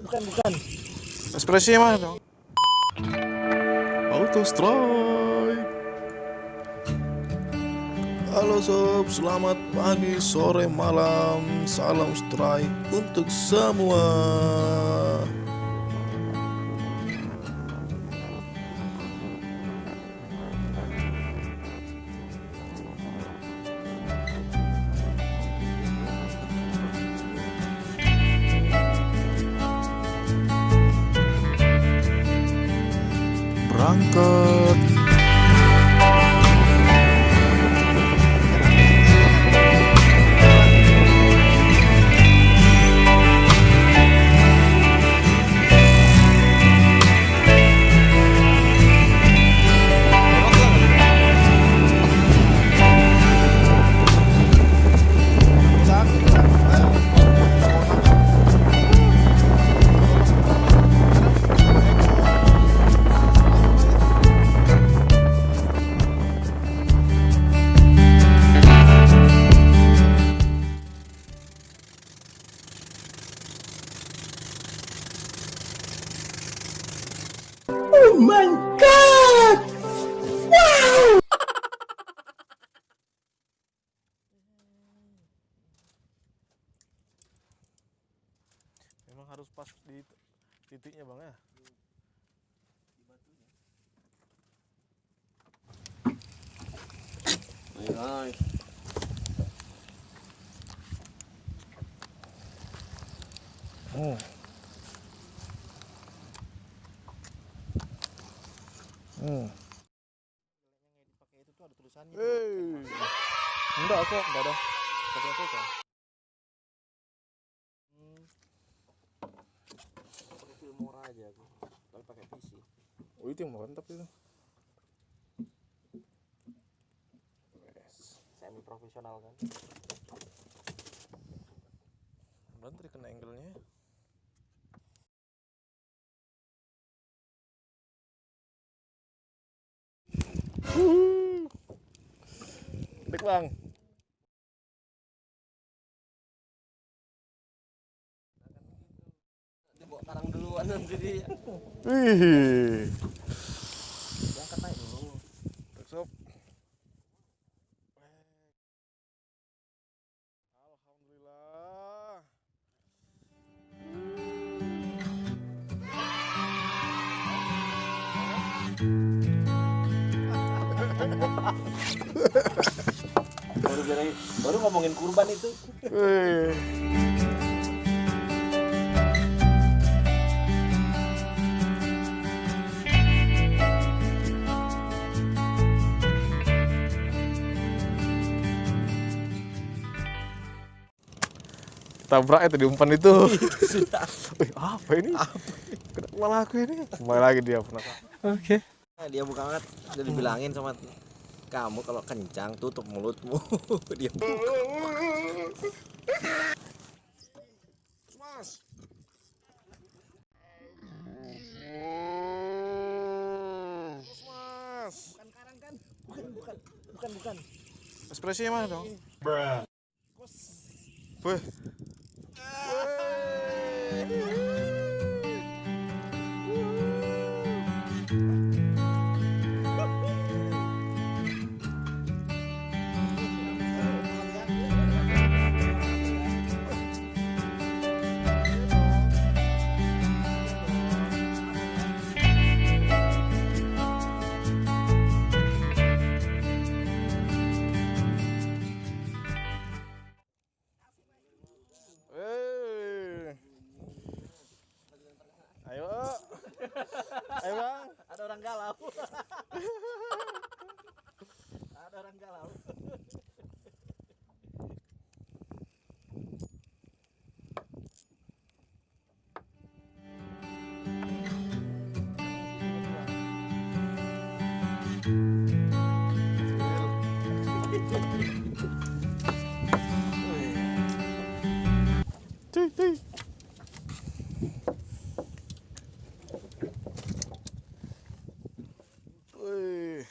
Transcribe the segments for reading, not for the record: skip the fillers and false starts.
Bukan. Ekspresi mah dong. Auto strike. Halo sob, selamat pagi, sore, malam. Salam strike untuk semua. Berangkat. Oh my god! Wow! Memang harus pas di titiknya bang ya. Ay. Oh. Oh. Yang dipakai itu tuh ada tulisannya. Enggak kok, enggak ada. Pakai apa kok? Pakai Filmora aja aku. Kalau pakai PC. Oh itu yang mantap itu. Semi profesional kan. Belum tadi kena angle-nya. Baik bang. Dia bawa karang duluan nanti dia. Wih. Angkat naik dulu. Sob. Alhamdulillah. Baru ngomongin kurban itu. Tabrak tadi umpan itu. Wih, apa ini? Kenapa malah aku ini? Kembali lagi dia pernah. Oke. Nah, dia buka banget. Udah dibilangin sama kamu kalau kencang tutup mulutmu. Dia buka. Mas. Mas. Bukan karang kan? Bukan. Ekspresi mana dong? Bos. Wih. Ayo. Ayo bang. Ada orang galau. Ada orang galau. Cuy. Wih.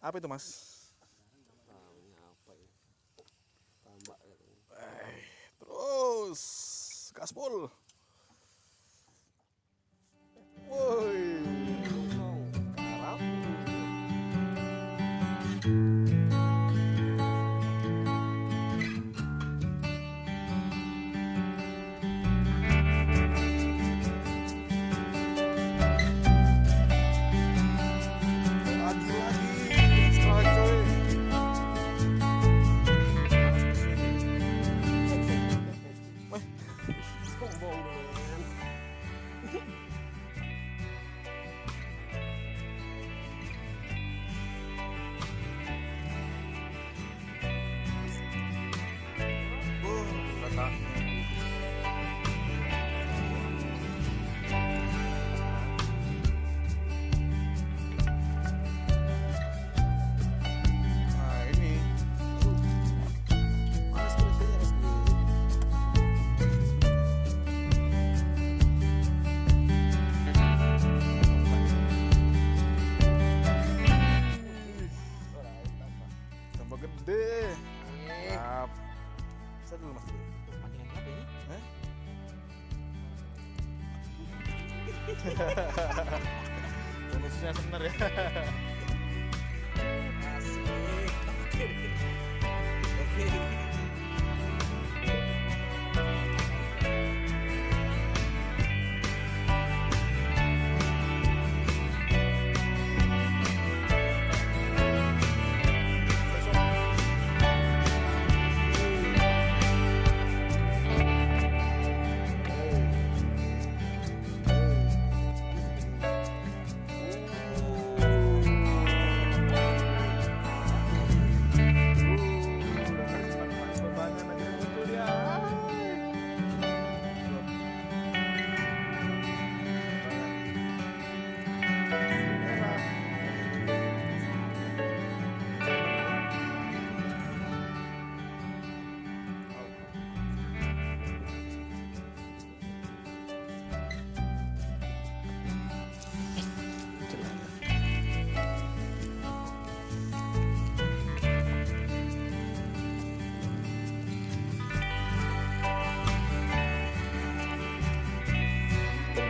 Apa itu mas? Apa ya? Tambak katanya. Terus gaspol. Bonusnya sebentar ya. Asik. Oke.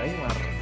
Aing marah.